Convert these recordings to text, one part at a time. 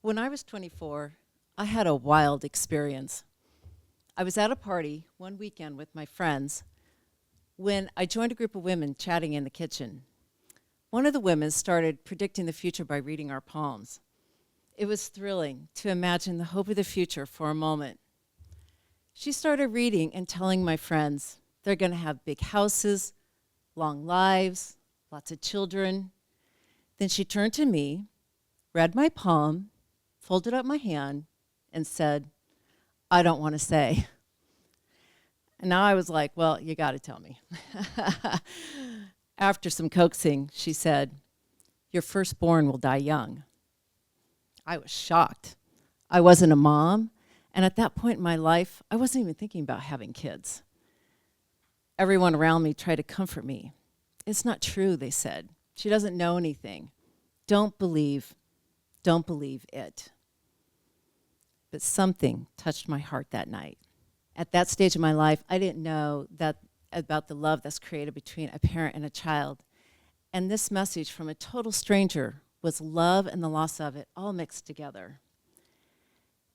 When I was 24, I had a wild experience. I was at a party one weekend with my friends when I joined a group of women chatting in the kitchen. One of the women started predicting the future by reading our palms. It was thrilling to imagine the hope of the future for a moment. She started reading and telling my friends they're going to have big houses, long lives, lots of children. Then she turned to me, read my palm, folded up my hand, and said, "I don't want to say." And now I was like, well, you got to tell me. After some coaxing, she said, "Your firstborn will die young." I was shocked. I wasn't a mom, and at that point in my life, I wasn't even thinking about having kids. Everyone around me tried to comfort me. "It's not true," they said. "She doesn't know anything. Don't believe it." But something touched my heart that night. At that stage of my life, I didn't know that about the love that's created between a parent and a child. And this message from a total stranger was love and the loss of it all mixed together.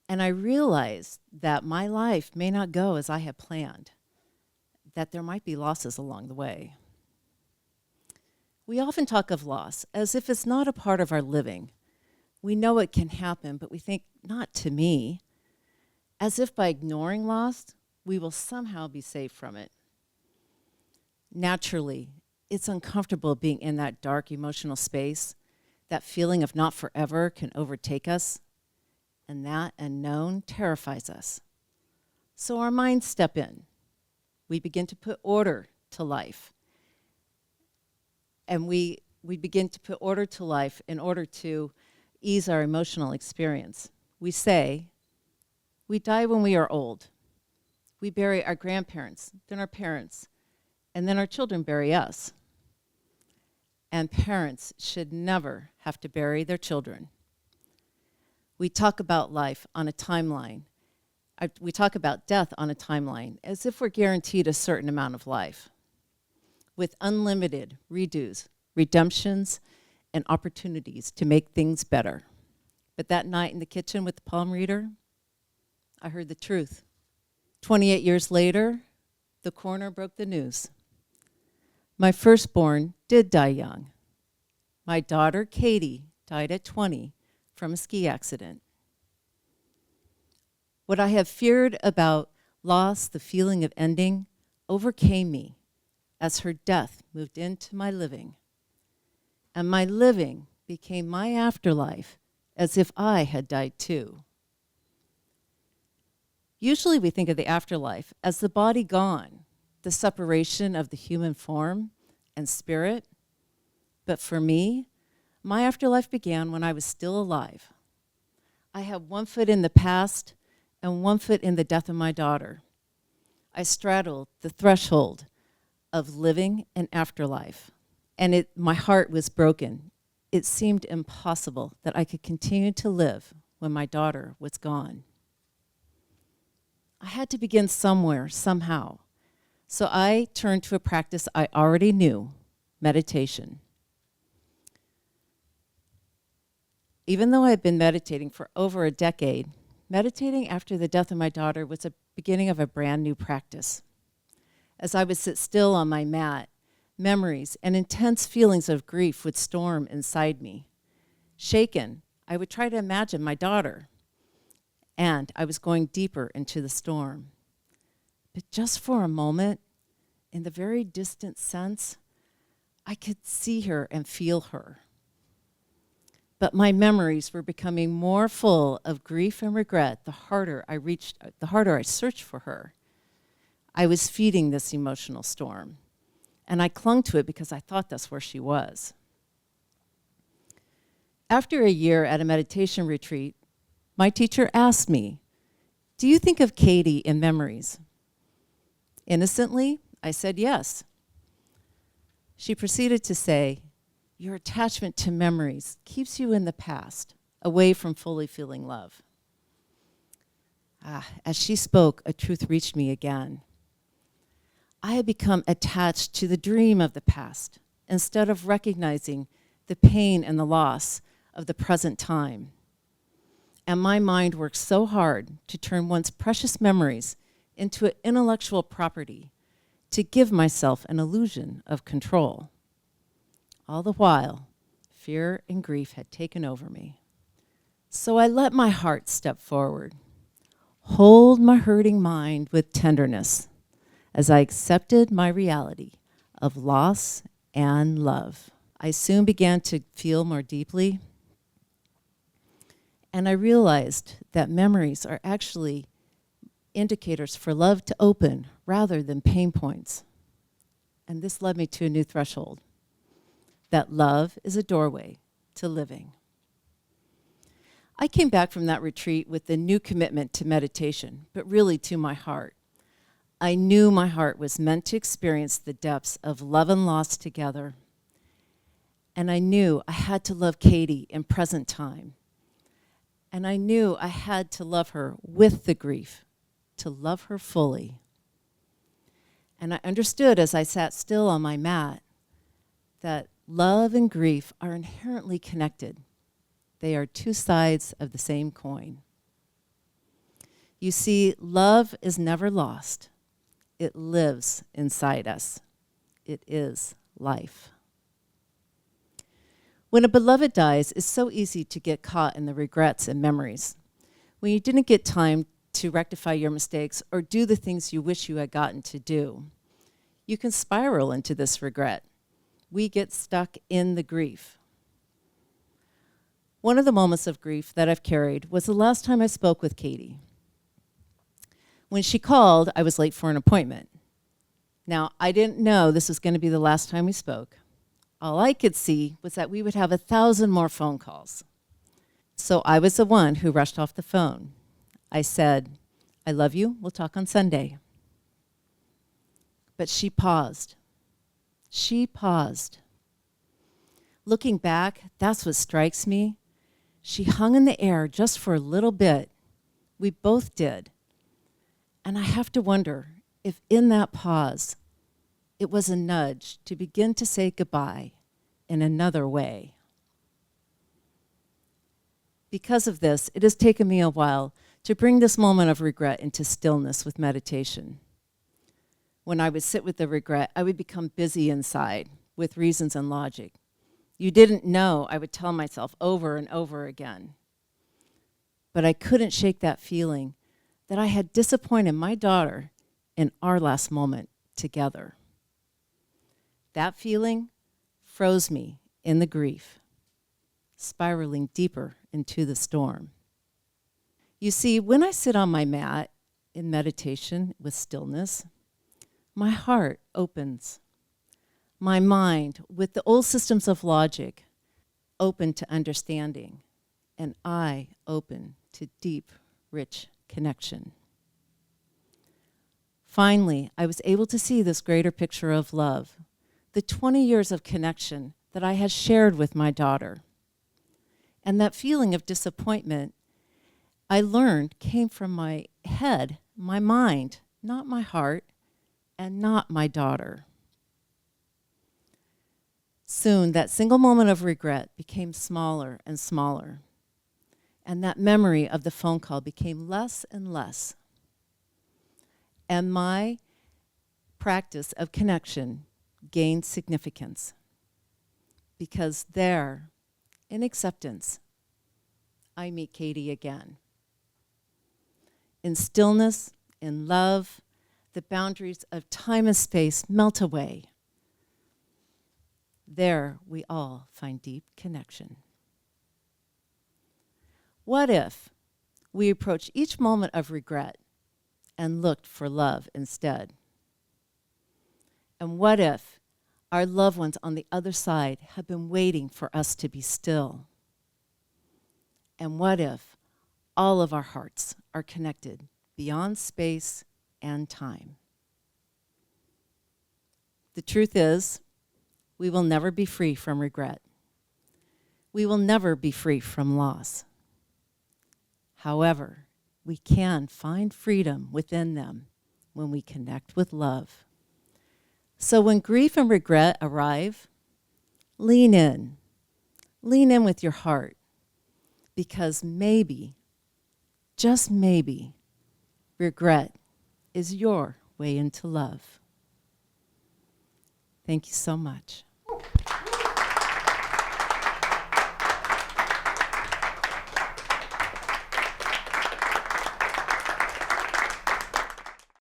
And I realized that my life may not go as I had planned, that there might be losses along the way. We often talk of loss as if it's not a part of our living. We know it can happen, but we think, not to me, as if by ignoring loss, we will somehow be safe from it. Naturally, it's uncomfortable being in that dark emotional space. That feeling of not forever can overtake us, and that unknown terrifies us. So our minds step in. We begin to put order to life. And we begin to put order to life in order to ease our emotional experience. We say, we die when we are old. We bury our grandparents, then our parents, and then our children bury us. And parents should never have to bury their children. We talk about life on a timeline. We talk about death on a timeline as if we're guaranteed a certain amount of life, with unlimited redos, redemptions, and opportunities to make things better. But that night in the kitchen with the palm reader, I heard the truth. 28 years later, the coroner broke the news. My firstborn did die young. My daughter, Katie, died at 20 from a ski accident. What I have feared about loss, the feeling of ending, overcame me as her death moved into my living. And my living became my afterlife as if I had died too. Usually we think of the afterlife as the body gone, the separation of the human form and spirit. But for me, my afterlife began when I was still alive. I had one foot in the past and one foot in the death of my daughter. I straddled the threshold of living and afterlife. And my heart was broken. It seemed impossible that I could continue to live when my daughter was gone. I had to begin somewhere, somehow. So I turned to a practice I already knew, meditation. Even though I had been meditating for over a decade, meditating after the death of my daughter was the beginning of a brand new practice. As I would sit still on my mat, memories and intense feelings of grief would storm inside me. Shaken, I would try to imagine my daughter, and I was going deeper into the storm. But just for a moment, in the very distant sense, I could see her and feel her. But my memories were becoming more full of grief and regret the harder I searched for her. I was feeding this emotional storm, and I clung to it because I thought that's where she was. After a year at a meditation retreat, my teacher asked me, "Do you think of Katie in memories?" Innocently, I said yes. She proceeded to say, "Your attachment to memories keeps you in the past, away from fully feeling love." As she spoke, a truth reached me again. I had become attached to the dream of the past instead of recognizing the pain and the loss of the present time. And my mind worked so hard to turn once precious memories into an intellectual property to give myself an illusion of control. All the while, fear and grief had taken over me. So I let my heart step forward, hold my hurting mind with tenderness as I accepted my reality of loss and love. I soon began to feel more deeply, and I realized that memories are actually indicators for love to open rather than pain points. And this led me to a new threshold, that love is a doorway to living. I came back from that retreat with a new commitment to meditation, but really to my heart. I knew my heart was meant to experience the depths of love and loss together. And I knew I had to love Katie in present time. And I knew I had to love her with the grief, to love her fully. And I understood as I sat still on my mat that love and grief are inherently connected. They are two sides of the same coin. You see, love is never lost. It lives inside us. It is life. When a beloved dies, it's so easy to get caught in the regrets and memories. When you didn't get time to rectify your mistakes or do the things you wish you had gotten to do, you can spiral into this regret. We get stuck in the grief. One of the moments of grief that I've carried was the last time I spoke with Katie. When she called, I was late for an appointment. Now, I didn't know this was going to be the last time we spoke. All I could see was that we would have 1,000 more phone calls. So I was the one who rushed off the phone. I said, "I love you, we'll talk on Sunday." But she paused. She paused. Looking back, that's what strikes me. She hung in the air just for a little bit. We both did. And I have to wonder if in that pause, it was a nudge to begin to say goodbye in another way. Because of this, it has taken me a while to bring this moment of regret into stillness with meditation. When I would sit with the regret, I would become busy inside with reasons and logic. You didn't know, I would tell myself over and over again. But I couldn't shake that feeling that I had disappointed my daughter in our last moment together. That feeling froze me in the grief, spiraling deeper into the storm. You see, when I sit on my mat in meditation with stillness, my heart opens. My mind, with the old systems of logic, open to understanding, and I open to deep, rich connection. Finally, I was able to see this greater picture of love, the 20 years of connection that I had shared with my daughter. And that feeling of disappointment, I learned, came from my head, my mind, not my heart, and not my daughter. Soon, that single moment of regret became smaller and smaller, and that memory of the phone call became less and less. And my practice of connection gained significance, because there, in acceptance, I meet Katie again. In stillness, in love, the boundaries of time and space melt away. There we all find deep connection. What if we approach each moment of regret and looked for love instead? And what if our loved ones on the other side have been waiting for us to be still? And what if all of our hearts are connected beyond space and time? The truth is, we will never be free from regret. We will never be free from loss. However, we can find freedom within them when we connect with love. So when grief and regret arrive, lean in. Lean in with your heart, because maybe, just maybe, regret is your way into love. Thank you so much.